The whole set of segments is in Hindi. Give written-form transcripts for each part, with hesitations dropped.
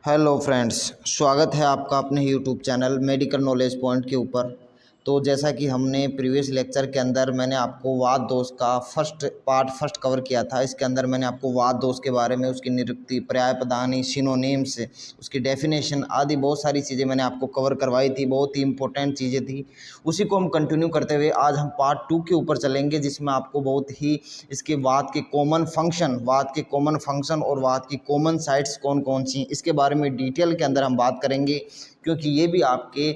हेलो फ्रेंड्स, स्वागत है आपका अपने YouTube channel medical knowledge point के ऊपर। तो जैसा कि हमने प्रीवियस लेक्चर के अंदर मैंने आपको वात दोष का फर्स्ट कवर किया था। इसके अंदर मैंने आपको वात दोष के बारे में, उसकी निरुक्ति, पर्यायपदानी, सिनोनिम्स, उसकी डेफिनेशन आदि बहुत सारी चीज़ें मैंने आपको कवर करवाई थी। बहुत ही इंपॉर्टेंट चीज़ें थी। उसी को हम कंटिन्यू करते हुए आज हम पार्ट 2 के ऊपर चलेंगे, जिसमें आपको बहुत ही इसके वात के कॉमन फंक्शन और वात की कॉमन साइट्स कौन कौन सी, इसके बारे में डिटेल के अंदर हम बात करेंगे। क्योंकि ये भी आपके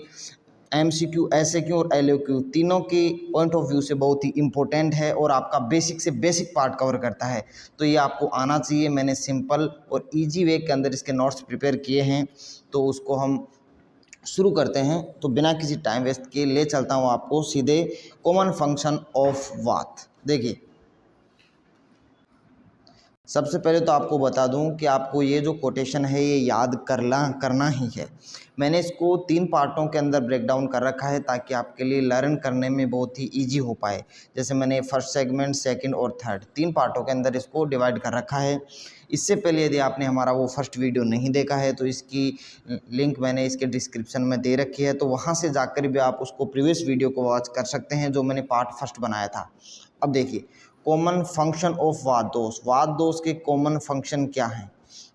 MCQ, SAQ और LAQ तीनों के पॉइंट ऑफ व्यू से बहुत ही इंपॉर्टेंट है और आपका बेसिक से बेसिक पार्ट कवर करता है। तो ये आपको आना चाहिए। मैंने सिंपल और इजी वे के अंदर इसके नोट्स प्रिपेयर किए हैं, तो उसको हम शुरू करते हैं। तो बिना किसी टाइम वेस्ट के ले चलता हूँ आपको सीधे कॉमन फंक्शन ऑफ वात। देखिए, सबसे पहले तो आपको बता दूं कि आपको ये जो कोटेशन है ये याद करना ही है। मैंने इसको 3 पार्टों के अंदर ब्रेक डाउन कर रखा है ताकि आपके लिए लर्न करने में बहुत ही इजी हो पाए। जैसे मैंने फर्स्ट सेगमेंट, सेकंड और थर्ड 3 पार्टों के अंदर इसको डिवाइड कर रखा है। इससे पहले यदि आपने हमारा वो फर्स्ट वीडियो नहीं देखा है तो इसकी लिंक मैंने इसके डिस्क्रिप्शन में दे रखी है, तो वहाँ से जाकर भी आप उसको प्रीवियस वीडियो को वॉच कर सकते हैं जो मैंने पार्ट फर्स्ट बनाया था। अब देखिए, common function of vata dosha के कॉमन फंक्शन क्या हैं,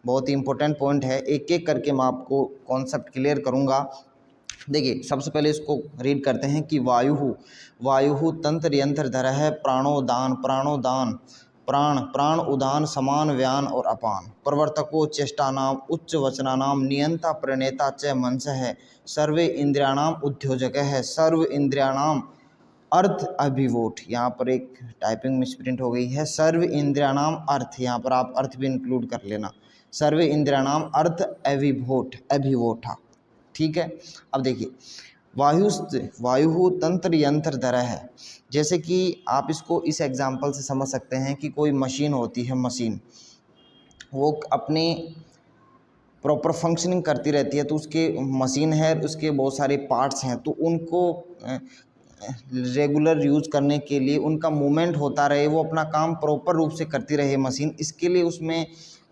बहुत ही इंपॉर्टेंट पॉइंट है। एक एक करके मैं आपको कॉन्सेप्ट क्लियर करूंगा। देखिए, सबसे पहले इसको रीड करते हैं कि वायु तंत्र यंत्र धर है, प्राणोदान प्राण उदान समान व्यान और अपान, प्रवर्तको चेष्टानाम उच्च वचनानाम नियंता प्रणेता च मनस है, सर्वे इंद्रियाणाम उद्योजक है, सर्व इंद्रियाणाम अर्थ अभिवोट। यहाँ पर एक टाइपिंग मिसप्रिंट हो गई है, सर्व इंद्रियाणाम अर्थ, यहाँ पर आप अर्थ भी इंक्लूड कर लेना, सर्व इंद्रियाणाम अर्थ अभिवोठा। ठीक है। अब देखिए, वायु तंत्र यंत्र धर है। जैसे कि आप इसको इस एग्जाम्पल से समझ सकते हैं कि कोई मशीन होती है, मशीन वो अपने प्रॉपर फंक्शनिंग करती रहती है, तो उसके मशीन है, उसके बहुत सारे पार्ट्स हैं, तो उनको रेगुलर यूज़ करने के लिए उनका मूवमेंट होता रहे, वो अपना काम प्रॉपर रूप से करती रहे मशीन, इसके लिए उसमें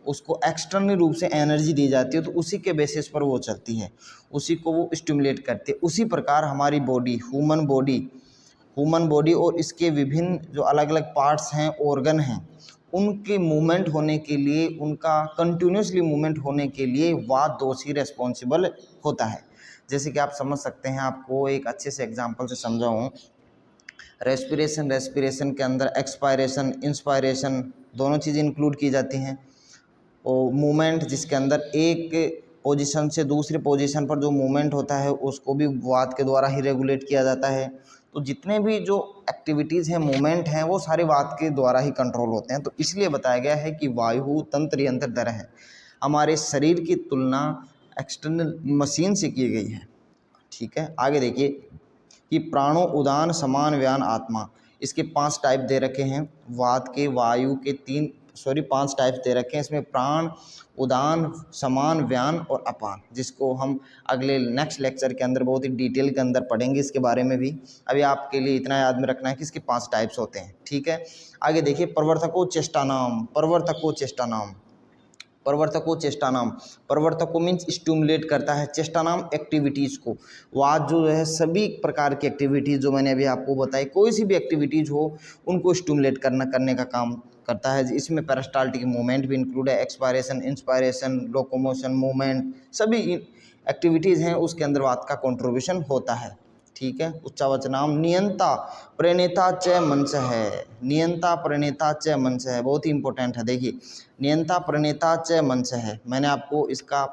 उसको एक्सटर्नल रूप से एनर्जी दी जाती है, तो उसी के बेसिस पर वो चलती है, उसी को वो स्टिमुलेट करती है। उसी प्रकार हमारी बॉडी, ह्यूमन बॉडी और इसके विभिन्न जो अलग अलग पार्ट्स हैं, ऑर्गन हैं, उनके मूवमेंट होने के लिए, उनका कंटिन्यूसली मूवमेंट होने के लिए वात दोष ही रेस्पॉन्सिबल होता है। जैसे कि आप समझ सकते हैं, आपको एक अच्छे से एग्जांपल से समझाऊं। रेस्पिरेशन के अंदर एक्सपायरेशन, इंस्पायरेशन दोनों चीज़ें इंक्लूड की जाती हैं। और मूवमेंट, जिसके अंदर एक पोजीशन से दूसरे पोजीशन पर जो मूवमेंट होता है उसको भी वात के द्वारा ही रेगुलेट किया जाता है। तो जितने भी जो एक्टिविटीज़ हैं, मूवमेंट हैं, वो सारे वात के द्वारा ही कंट्रोल होते हैं। तो इसलिए बताया गया है कि वायु तंत्र यंत्र धर है, हमारे शरीर की तुलना एक्सटर्नल मशीन से की गई है। ठीक है। आगे देखिए कि प्राणो उदान समान व्यान आत्मा, इसके 5 टाइप दे रखे हैं। वात के, वायु के 5 टाइप दे रखे हैं। इसमें प्राण, उदान, समान, व्यान और अपान, जिसको हम अगले नेक्स्ट लेक्चर के अंदर बहुत ही डिटेल के अंदर पढ़ेंगे इसके बारे में भी। अभी आपके लिए इतना याद में रखना है कि इसके 5 टाइप्स होते हैं। ठीक है। आगे देखिए, प्रवर्तको प्रवर्तको मीन्स स्टिमुलेट करता है, चेष्टानाम एक्टिविटीज़ को। वात जो है सभी प्रकार की एक्टिविटीज़ जो मैंने अभी आपको बताई, कोई सी भी एक्टिविटीज़ हो उनको स्टिमुलेट करने का काम करता है। इसमें पेरिस्टाल्टिक मूवमेंट भी इंक्लूड है, एक्सपायरेशन, इंस्पायरेशन, लोकोमोशन, मूवमेंट, सभी एक्टिविटीज़ हैं, उसके अंदर वात का कंट्रीब्यूशन होता है। ठीक है। उच्चावचनाम नियंता प्रणेता च मनस है, नियंता प्रणेता च मनस है, बहुत ही इंपॉर्टेंट है। देखिए, नियंता प्रणेता च मनस है, मैंने आपको इसका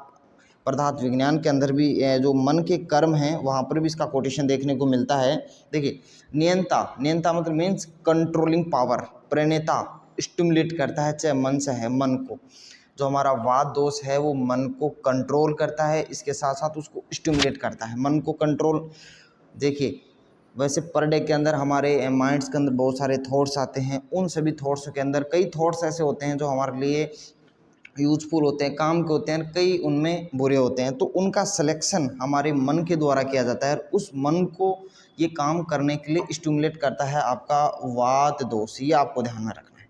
पदार्थ विज्ञान के अंदर भी जो मन के कर्म हैं वहाँ पर भी इसका कोटेशन देखने को मिलता है। देखिए, नियंता मतलब मीन्स कंट्रोलिंग पावर, प्रणेता स्टिमुलेट करता है, च मनस है, मन को। जो हमारा वात दोष है वो मन को कंट्रोल करता है, इसके साथ साथ उसको स्टिमुलेट करता है, मन को कंट्रोल। देखिए, वैसे पर डे के अंदर हमारे माइंड्स के अंदर बहुत सारे थॉट्स आते हैं, उन सभी थॉट्स के अंदर कई थॉट्स ऐसे होते हैं जो हमारे लिए यूजफुल होते हैं, काम के होते हैं, कई उनमें बुरे होते हैं। तो उनका सिलेक्शन हमारे मन के द्वारा किया जाता है, उस मन को ये काम करने के लिए स्टिमुलेट करता है आपका वात दोष, ये आपको ध्यान में रखना है।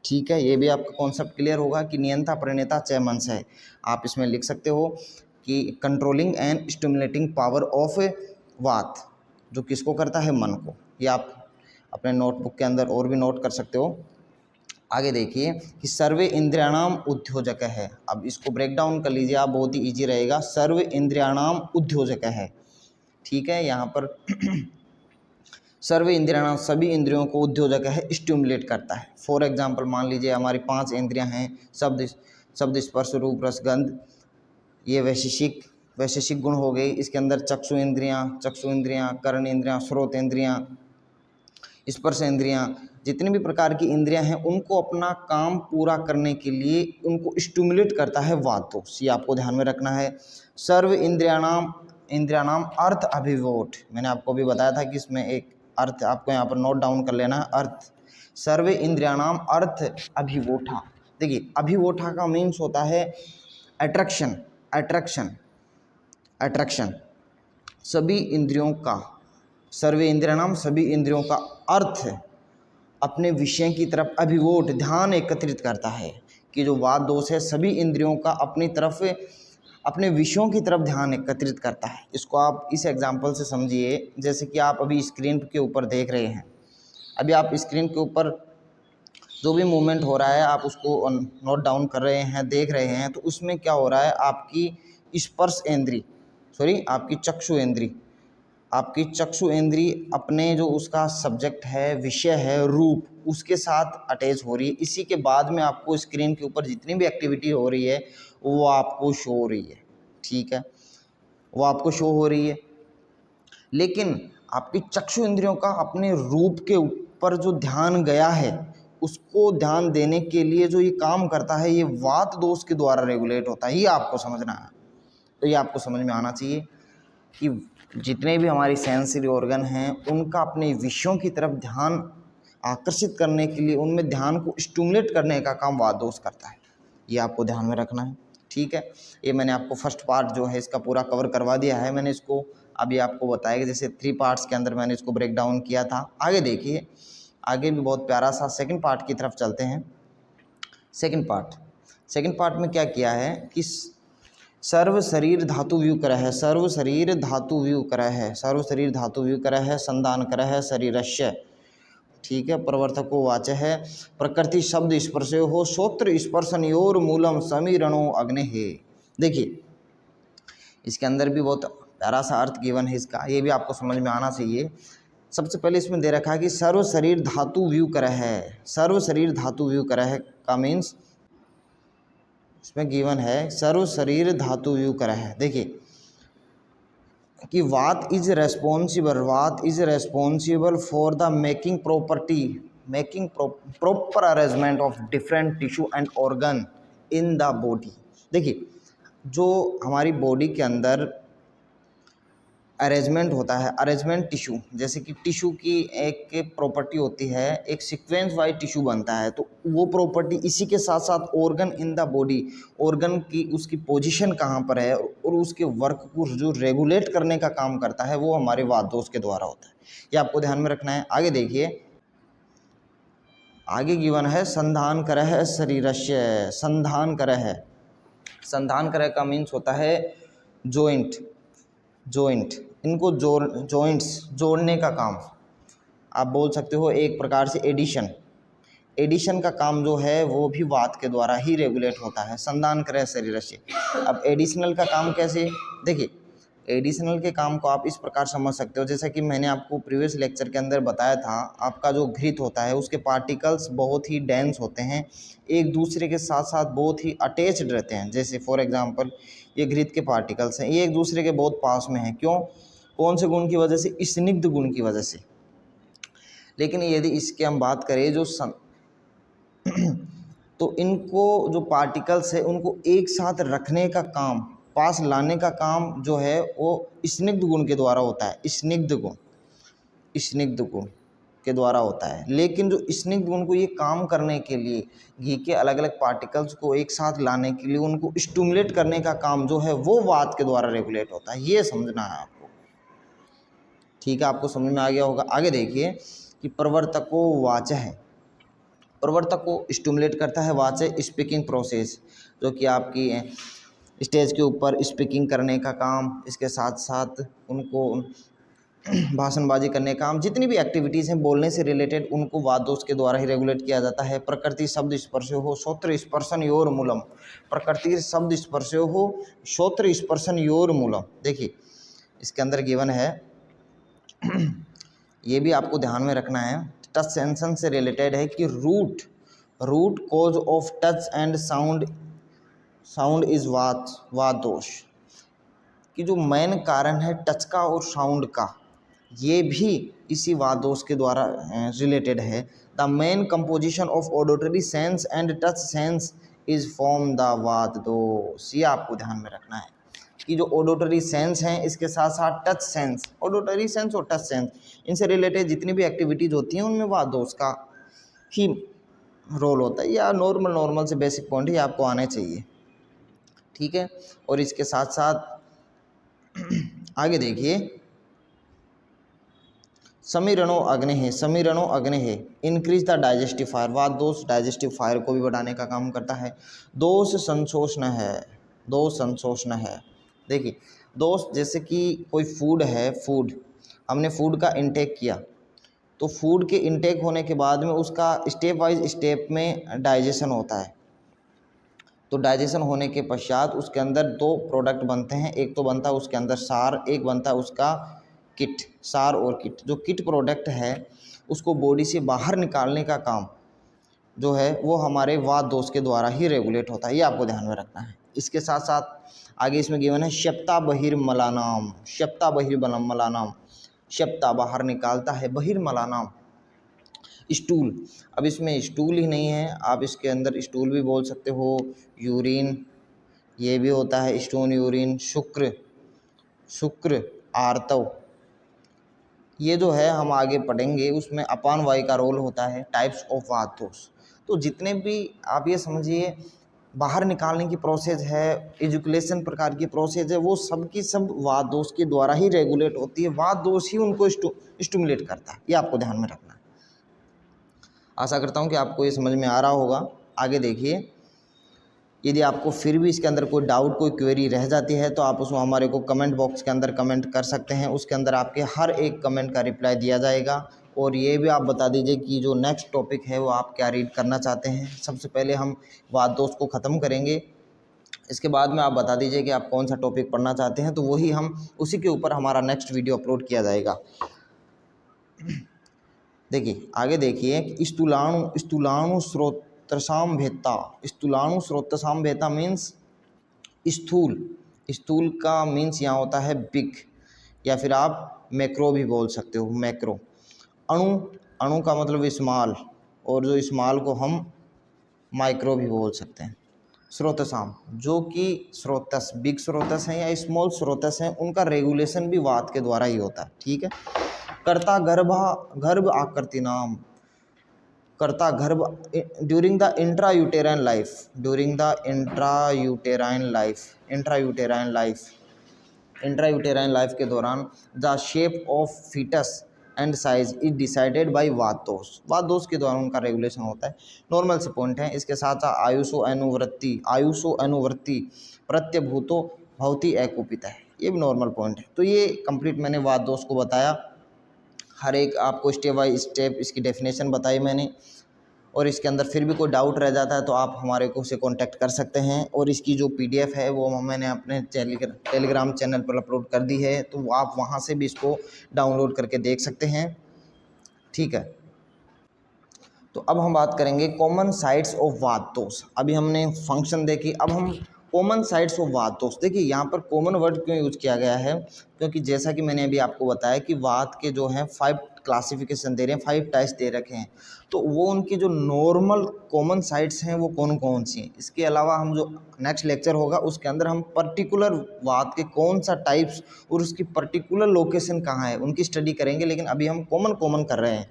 ठीक है, ये भी आपका कॉन्सेप्ट क्लियर होगा कि नियंता प्रणेता चय मनस है। आप इसमें लिख सकते हो कि controlling and stimulating power of वात, जो किसको करता है, मन को। ये आप अपने नोटबुक के अंदर और भी नोट कर सकते हो। आगे देखिए कि सर्वे इंद्रियाणाम उद्योजक है। अब इसको ब्रेक डाउन कर लीजिए आप, बहुत ही ईजी रहेगा। सर्व इंद्रियाणाम उद्योजक है, ठीक है। यहाँ पर सर्व इंद्रियाणाम, सभी इंद्रियों को उद्योजक है, स्टिमुलेट करता है। फॉर एग्जाम्पल मान लीजिए हमारी 5 इंद्रियां हैं, शब्द स्पर्श रूप रस गंध, ये वैशेषिक गुण हो गए। इसके अंदर चक्षु इंद्रियां, कर्ण इंद्रियां, श्रोत इंद्रियां, स्पर्श इंद्रियां, जितनी भी प्रकार की इंद्रियां हैं उनको अपना काम पूरा करने के लिए उनको स्टिमुलेट करता है वात दोष। ये आपको ध्यान में रखना है। सर्व इंद्रियाणाम अर्थ अभिवोट, मैंने आपको भी बताया था कि इसमें एक अर्थ आपको यहाँ पर नोट डाउन कर लेना है। अर्थ, सर्व इंद्रियाणाम अर्थ अभिवोठा। देखिए अभिवोठा का मीन्स होता है अट्रैक्शन। सभी इंद्रियों का, सर्वे इंद्रियाणाम सभी इंद्रियों का अर्थ अपने विषय की तरफ अभिवोट, ध्यान एकत्रित करता है। कि जो वात दोष है सभी इंद्रियों का अपनी तरफ, अपने विषयों की तरफ ध्यान एकत्रित करता है। इसको आप इस एग्जाम्पल से समझिए, जैसे कि आप अभी स्क्रीन के ऊपर देख रहे हैं। अभी आप स्क्रीन के ऊपर जो भी मूवमेंट हो रहा है आप उसको नोट डाउन कर रहे हैं, देख रहे हैं। तो उसमें क्या हो रहा है, आपकी स्पर्श इंद्री, आपकी चक्षु इंद्री अपने जो उसका सब्जेक्ट है, विषय है, रूप, उसके साथ अटैच हो रही है। इसी के बाद में आपको स्क्रीन के ऊपर जितनी भी एक्टिविटी हो रही है वो आपको शो हो रही है, ठीक है, वो आपको शो हो रही है। लेकिन आपकी चक्षु इंद्रियों का अपने रूप के ऊपर जो ध्यान गया है, उसको ध्यान देने के लिए जो ये काम करता है, ये वात दोष के द्वारा रेगुलेट होता है। ये आपको समझना है। तो ये आपको समझ में आना चाहिए कि जितने भी हमारी सेंसरी ऑर्गन हैं उनका अपने विषयों की तरफ ध्यान आकर्षित करने के लिए, उनमें ध्यान को स्टिमुलेट करने का काम वात दोष करता है। ये आपको ध्यान में रखना है, ठीक है। ये मैंने आपको फर्स्ट पार्ट जो है इसका पूरा कवर करवा दिया है। मैंने इसको अभी आपको बताया कि जैसे 3 पार्ट्स के अंदर मैंने इसको ब्रेक डाउन किया था। आगे देखिए, आगे भी बहुत प्यारा सा सेकंड पार्ट की तरफ चलते हैं। सेकंड पार्ट में क्या किया है कि सर्व शरीर धातु व्यू कर है, सर्व शरीर धातु व्यू कर है, संधान कर है शरीरस्य, ठीक है। प्रवर्तको वाच है, प्रकृति शब्द स्पर्श हो, श्रोत्र स्पर्शनयोर मूलम समीरणो अग्नि है। देखिए इसके अंदर भी बहुत प्यारा सा अर्थ गिवन है इसका, ये भी आपको समझ में आना चाहिए। सबसे पहले इसमें दे रखा है कि सर्व शरीर धातु व्यू कर है। सर्व शरीर धातु व्यू कर है का मीन्स इसमें गिवन है सर्व शरीर धातु व्यू कर है। देखिए कि वात is responsible for the making proper arrangement of different tissue and organ in the body. देखिए जो हमारी बॉडी के अंदर अरेंजमेंट होता है, अरेंजमेंट टिश्यू, जैसे कि टिश्यू की एक प्रॉपर्टी होती है, एक सीक्वेंस वाइज टिश्यू बनता है, तो वो प्रॉपर्टी इसी के साथ साथ organ in the body, organ की उसकी पोजीशन कहाँ पर है और उसके वर्क को जो रेगुलेट करने का काम करता है वो हमारे वात दोष के द्वारा होता है। ये आपको ध्यान में रखना है। आगे देखिए, आगे गिवन है संधान कर है शरीरस्य, संधान कर का मीन्स होता है जॉइंट, इनको जॉइंट्स जोड़ने का काम आप बोल सकते हो। एक प्रकार से एडिशन का काम जो है वो भी वात के द्वारा ही रेगुलेट होता है। संधान करे शरीर से। अब एडिशनल का काम कैसे, देखिए एडिशनल के काम को आप इस प्रकार समझ सकते हो, जैसा कि मैंने आपको प्रीवियस लेक्चर के अंदर बताया था, आपका जो घृत होता है उसके पार्टिकल्स बहुत ही डेंस होते हैं, एक दूसरे के साथ साथ बहुत ही अटैच्ड रहते हैं। जैसे फॉर एग्जांपल ये घृत के पार्टिकल्स हैं, ये एक दूसरे के बहुत पास में हैं। क्यों, कौन से गुण की वजह से, स्निग्ध गुण की वजह से। लेकिन यदि इसकी हम बात करें तो इनको जो पार्टिकल्स है उनको एक साथ रखने का काम, पास लाने का काम जो है वो स्निग्ध गुण के द्वारा होता है, स्निग्ध गुण के द्वारा होता है। लेकिन जो स्निग्ध गुण को ये काम करने के लिए, घी के अलग अलग पार्टिकल्स को एक साथ लाने के लिए उनको स्टिमुलेट करने का काम जो है वो वात के द्वारा रेगुलेट होता है। ये समझना है आपको, ठीक है, आपको समझ में आ गया होगा। आगे देखिए कि प्रवर्तको वाच है, प्रवर्तक को स्टिमुलेट करता है वाचे स्पीकिंग प्रोसेस, जो कि आपकी स्टेज के ऊपर स्पीकिंग करने का काम, इसके साथ साथ उनको भाषणबाजी करने का काम, जितनी भी एक्टिविटीज़ हैं बोलने से रिलेटेड उनको वादोष के द्वारा ही रेगुलेट किया जाता है। प्रकृति शब्द स्पर्शो हो श्रोत्र स्पर्शन योर मूलम, प्रकृति शब्द स्पर्शो हो श्रोत्र स्पर्शन योर मूलम। देखिए इसके अंदर गिवन है, ये भी आपको ध्यान में रखना है, टच सेंसन से रिलेटेड है कि root cause of touch and sound is vata dosha, कि जो मेन कारण है टच का और साउंड का, ये भी इसी वात दोष के द्वारा रिलेटेड है। The main composition of auditory sense and touch sense is from the वात दोष। ये आपको ध्यान में रखना है कि जो ऑडिटरी सेंस हैं इसके साथ साथ टच सेंस, ऑडिटरी सेंस और टच सेंस, इनसे रिलेटेड जितनी भी एक्टिविटीज़ होती हैं उनमें वात दोष का ही रोल होता है। या नॉर्मल से बेसिक पॉइंट ही आपको आने चाहिए, ठीक है। और इसके साथ साथ आगे देखिए, समीरणो अग्नि है इंक्रीज द डाइजेस्टिव फायर, वात दोष डाइजेस्टिव फायर को भी बढ़ाने का काम करता है। दोष संशोषण है। देखिए दोष जैसे कि कोई फूड है, हमने फूड का इंटेक किया, तो फूड के इंटेक होने के बाद में उसका स्टेप वाइज स्टेप में डाइजेशन होता है। तो डाइजेशन होने के पश्चात उसके अंदर दो प्रोडक्ट बनते हैं, एक तो बनता है उसके अंदर सार, एक बनता है उसका किट, सार और किट। जो किट प्रोडक्ट है उसको बॉडी से बाहर निकालने का काम जो है वो हमारे वात दोष के द्वारा ही रेगुलेट होता है, ये आपको ध्यान में रखना है। इसके साथ साथ आगे इसमें गिवन है शप्ता बहिर्मलानाम, शप्ता बाहर निकालता है, बहिर्मलानाम स्टूल। अब इसमें स्टूल ही नहीं है, आप इसके अंदर स्टूल भी बोल सकते हो, यूरिन ये भी होता है, स्टोन यूरिन, शुक्र आर्तव, ये जो है हम आगे पढ़ेंगे, उसमें अपान वायु का रोल होता है। टाइप्स ऑफ वात दोष, तो जितने भी आप ये समझिए बाहर निकालने की प्रोसेस है, एजुकेशन प्रकार की प्रोसेस है, वो सब की सब वात दोष के द्वारा ही रेगुलेट होती है। वात दोष ही उनको स्टिमुलेट करता है, ये आपको ध्यान में रखना है। आशा करता हूँ कि आपको ये समझ में आ रहा होगा। आगे देखिए, यदि आपको फिर भी इसके अंदर कोई डाउट, कोई क्वेरी रह जाती है तो आप उसमें हमारे को कमेंट बॉक्स के अंदर कमेंट कर सकते हैं, उसके अंदर आपके हर एक कमेंट का रिप्लाई दिया जाएगा। और ये भी आप बता दीजिए कि जो नेक्स्ट टॉपिक है वो आप क्या रीड करना चाहते हैं। सबसे पहले हम वात दोष को ख़त्म करेंगे, इसके बाद में आप बता दीजिए कि आप कौन सा टॉपिक पढ़ना चाहते हैं, तो वही हम उसी के ऊपर हमारा नेक्स्ट वीडियो अपलोड किया जाएगा। देखिए आगे देखिए, स्थूलाणु स्रोतसाम भेदता मीन्स स्थूल का मीन्स यहाँ होता है बिग, या फिर आप मैक्रो भी बोल सकते हो, मैक्रो। अणु का मतलब स्मॉल, और जो स्मॉल को हम माइक्रो भी बोल सकते हैं। स्रोतसाम जो कि स्रोतस, बिग स्रोतस हैं या स्मॉल स्रोतस हैं, उनका रेगुलेशन भी वात के द्वारा ही होता है, ठीक है। कर्ता गर्भ आकृति नाम, कर्ता गर्भ ड्यूरिंग द इंट्रायूटेराइन लाइफ के दौरान the shape of foetus and size is decided by vata dosha के द्वारा उनका रेगुलेशन होता है। नॉर्मल से पॉइंट है। इसके साथ साथ आयुषो अनुवृत्ति प्रत्यभूतो भवति एकोपित है, ये भी नॉर्मल पॉइंट है। तो ये कंप्लीट मैंने वात दोष को बताया, हर एक आपको स्टेप बाय स्टेप इसकी डेफिनेशन बताई मैंने। और इसके अंदर फिर भी कोई डाउट रह जाता है तो आप हमारे को से कांटेक्ट कर सकते हैं। और इसकी जो पीडीएफ है वो मैंने अपने टेलीग्राम चैनल पर अपलोड कर दी है, तो आप वहां से भी इसको डाउनलोड करके देख सकते हैं, ठीक है। तो अब हम बात करेंगे कॉमन साइट्स ऑफ वात दोष। अभी हमने फंक्शन देखी, अब हम कॉमन साइट्स ऑफ वात दोष। देखिए यहाँ पर कॉमन वर्ड क्यों यूज किया गया है, क्योंकि जैसा कि मैंने अभी आपको बताया कि वात के जो हैं 5 क्लासिफिकेशन दे रहे हैं, 5 टाइप्स दे रखे हैं, तो वो उनकी जो नॉर्मल कॉमन साइट्स हैं वो कौन कौन सी हैं। इसके अलावा हम जो नेक्स्ट लेक्चर होगा उसके अंदर हम पर्टिकुलर वात के कौन सा टाइप्स और उसकी पर्टिकुलर लोकेशन कहाँ है उनकी स्टडी करेंगे, लेकिन अभी हम कॉमन कर रहे हैं।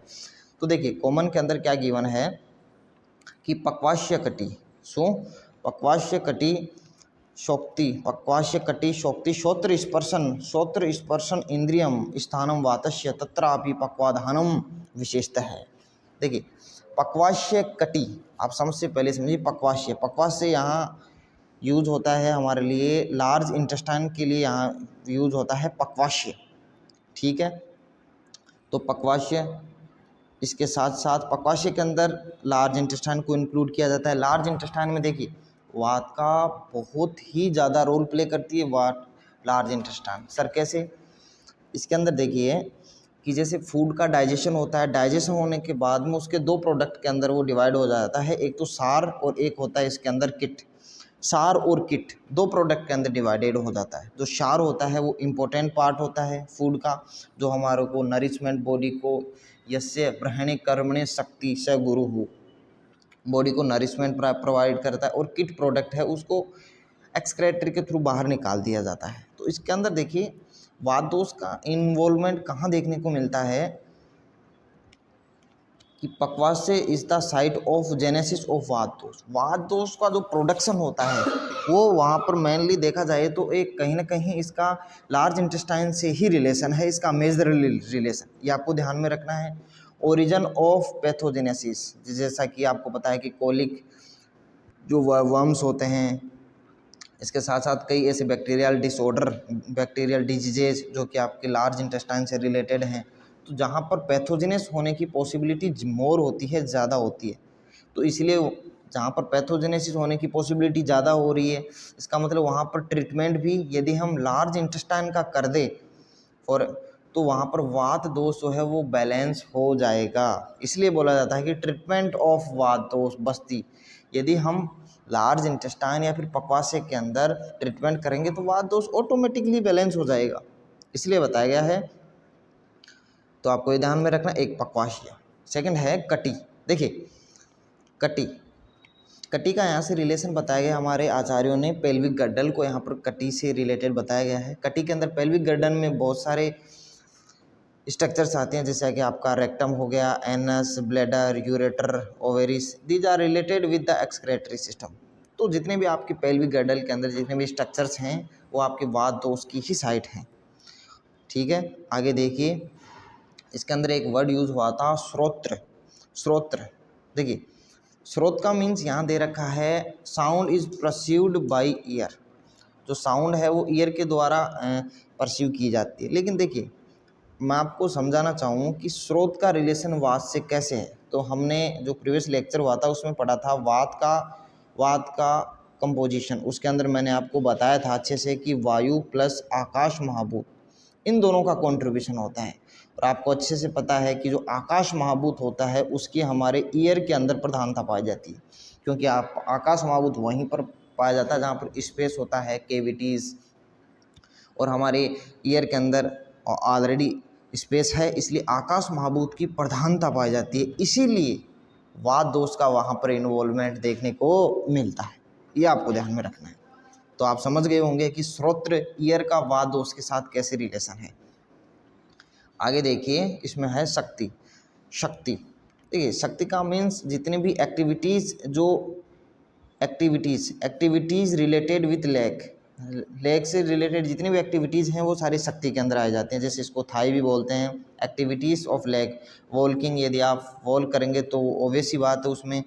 तो देखिए कॉमन के अंदर क्या गिवन है कि पक्वाश्य कटी शोक्ति श्रोत्र स्पर्शन इंद्रियम स्थानम वातस्य तत्रापि पक्वाधानम विशेषतः है। देखिए पक्वाश्य कटी, आप समझ से पहले समझिए पक्वाश्य। पक्वाश्य यहाँ यूज होता है हमारे लिए लार्ज इंटेस्टाइन के लिए, यहाँ यूज होता है पक्वाश्य, ठीक है। तो पक्वाश्य, इसके साथ साथ पक्वाश्य के अंदर लार्ज इंटेस्टाइन को इंक्लूड किया जाता है। लार्ज इंटेस्टाइन में देखिए वात का बहुत ही ज़्यादा रोल प्ले करती है वात, लार्ज इंटेस्टाइन। सर कैसे? इसके अंदर देखिए कि जैसे फूड का डाइजेशन होता है, डाइजेशन होने के बाद में उसके दो प्रोडक्ट के अंदर वो डिवाइड हो जाता है, एक तो सार और एक होता है इसके अंदर किट। सार और किट दो प्रोडक्ट के अंदर डिवाइडेड हो जाता है। जो सार होता है वो इम्पोर्टेंट पार्ट होता है फूड का, जो हमारे को नरिशमेंट बॉडी को यस्य ब्रह्मणे कर्मणे शक्ति स गुरु हो, बॉडी को नरिशमेंट प्रोवाइड करता है। और किट प्रोडक्ट है उसको एक्सक्रेटरी के थ्रू बाहर निकाल दिया जाता है। तो इसके अंदर देखिए वात दोष का इन्वॉल्वमेंट कहाँ देखने को मिलता है कि pakvashaya is the site of genesis of vata dosha. वात दोष का जो प्रोडक्शन होता है वो वहाँ पर मेनली देखा जाए तो एक कहीं ना कहीं इसका लार्ज इंटेस्टाइन से ही रिलेशन है, इसका मेजर रिलेशन, ये आपको ध्यान में रखना है। ओरिजिन ऑफ पैथोजेनेसिस, जैसा कि आपको पता है कि कोलिक जो वर्म्स होते हैं, इसके साथ साथ कई ऐसे बैक्टीरियल डिसऑर्डर, बैक्टीरियल डिजीजेज जो कि आपके लार्ज इंटेस्टाइन से रिलेटेड हैं, तो जहाँ पर पैथोजेनेस होने की पॉसिबिलिटी मोर होती है, ज़्यादा होती है। तो इसलिए जहाँ पर पैथोजेनेसिस होने की पॉसिबिलिटी ज़्यादा हो रही है, इसका मतलब वहाँ पर ट्रीटमेंट भी यदि हम लार्ज इंटेस्टाइन का कर दें और तो वहाँ पर वात दोष जो है वो बैलेंस हो जाएगा। इसलिए बोला जाता है कि ट्रीटमेंट ऑफ वात दोष बस्ती, यदि हम लार्ज इंटेस्टाइन या फिर पक्वाश्य के अंदर ट्रीटमेंट करेंगे तो वात दोष ऑटोमेटिकली बैलेंस हो जाएगा, इसलिए बताया गया है। तो आपको ये ध्यान में रखना, एक पक्वाश्य। सेकंड है कटी। देखिए कटी, कटी का यहाँ से रिलेशन बताया गया हमारे आचार्यों ने, पेल्विक गर्डल को यहाँ पर कटी से रिलेटेड बताया गया है। कटी के अंदर पेल्विक गर्डल में बहुत सारे स्ट्रक्चर्स आते हैं, जैसे कि आपका रेक्टम हो गया, anus, bladder, ureter, ovaries, these are related with the excretory system. तो जितने भी आपके पेल्विक गर्डल के अंदर जितने भी स्ट्रक्चर्स हैं वो आपके वात दोष की ही साइट हैं, ठीक है। आगे देखिए इसके अंदर एक वर्ड यूज़ हुआ था श्रोत्र। श्रोत्र, देखिए स्रोत का मीन्स यहाँ दे रखा है sound is perceived by year, जो साउंड है वो ईयर के द्वारा परसीव की जाती है। लेकिन देखिए मैं आपको समझाना चाहूँ कि स्रोत का रिलेशन वात से कैसे है। तो हमने जो प्रीवियस लेक्चर हुआ था उसमें पढ़ा था वात का कंपोजिशन, उसके अंदर मैंने आपको बताया था अच्छे से कि वायु प्लस आकाश महाभूत, इन दोनों का कंट्रीब्यूशन होता है। और आपको अच्छे से पता है कि जो आकाश महाभूत होता है उसकी हमारे ईयर के अंदर प्रधानता पाई जाती है, क्योंकि आप आकाश महाभूत वहीं पर पाया जाता है जहाँ पर स्पेस होता है, केविटीज़, और हमारे ईयर के अंदर ऑलरेडी स्पेस है, इसलिए आकाश महाभूत की प्रधानता पाई जाती है। इसीलिए वात दोष का वहाँ पर इन्वॉल्वमेंट देखने को मिलता है, ये आपको ध्यान में रखना है। तो आप समझ गए होंगे कि श्रोत्र ईयर का वात दोष के साथ कैसे रिलेशन है। आगे देखिए इसमें है शक्ति। शक्ति, देखिए शक्ति का मीन्स जितने भी एक्टिविटीज़, जो एक्टिविटीज़ रिलेटेड विथ लेग से रिलेटेड जितनी भी एक्टिविटीज़ हैं वो सारी शक्ति के अंदर आ जाते हैं। जैसे इसको थाई भी बोलते हैं, एक्टिविटीज़ ऑफ लेग। वॉल्किंग, यदि आप वॉल करेंगे तो ऑब्वियस ही बात है उसमें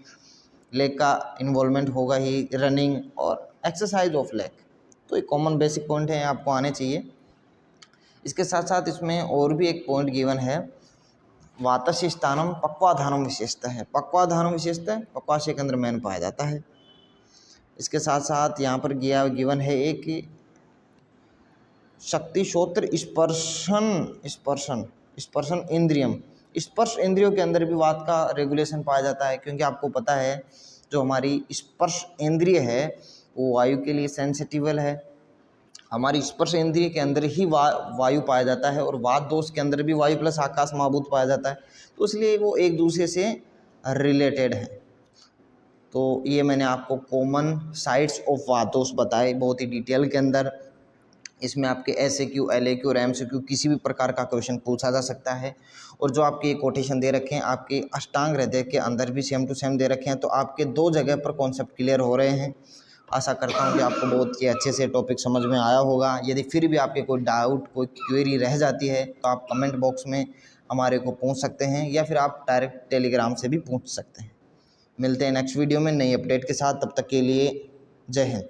लेग का इन्वॉल्वमेंट होगा ही। रनिंग और एक्सरसाइज ऑफ लेग, तो एक कॉमन बेसिक पॉइंट है, आपको आने चाहिए। इसके साथ साथ इसमें और भी एक पॉइंट गिवन है, वातस्य स्थानम पक्वाधानम विशेषता है। पक्वाधानम विशेषता पक्वाशय के अंदर मैन पाया जाता है। इसके साथ साथ यहाँ पर गिवन है एक शक्ति श्रोत्र स्पर्शन इंद्रियम। स्पर्श इंद्रियों के अंदर भी वात का रेगुलेशन पाया जाता है, क्योंकि आपको पता है जो हमारी स्पर्श इंद्रिय है वो वायु के लिए सेंसिटिवल है। हमारी स्पर्श इंद्रिय के अंदर ही वायु पाया जाता है, और वात दोष के अंदर भी वायु प्लस आकाश महाभूत पाया जाता है, तो इसलिए वो एक दूसरे से रिलेटेड है। तो ये मैंने आपको कॉमन साइट्स ऑफ वात दोष बताए बहुत ही डिटेल के अंदर। इसमें आपके SAQ, LAQ और MCQ किसी भी प्रकार का क्वेश्चन पूछा जा सकता है। और जो आपके ये कोटेशन दे रखे हैं आपके अष्टांग हृदय के अंदर भी सेम टू सेम दे रखे हैं, तो आपके दो जगह पर कॉन्सेप्ट क्लियर हो रहे हैं। आशा करता हूँ कि आपको बहुत ही अच्छे से टॉपिक समझ में आया होगा। यदि फिर भी आपके कोई डाउट, कोई क्वेरी रह जाती है तो आप कमेंट बॉक्स में हमारे को पूछ सकते हैं, या फिर आप डायरेक्ट टेलीग्राम से भी पूछ सकते हैं। मिलते हैं नेक्स्ट वीडियो में नई अपडेट के साथ, तब तक के लिए जय हिंद।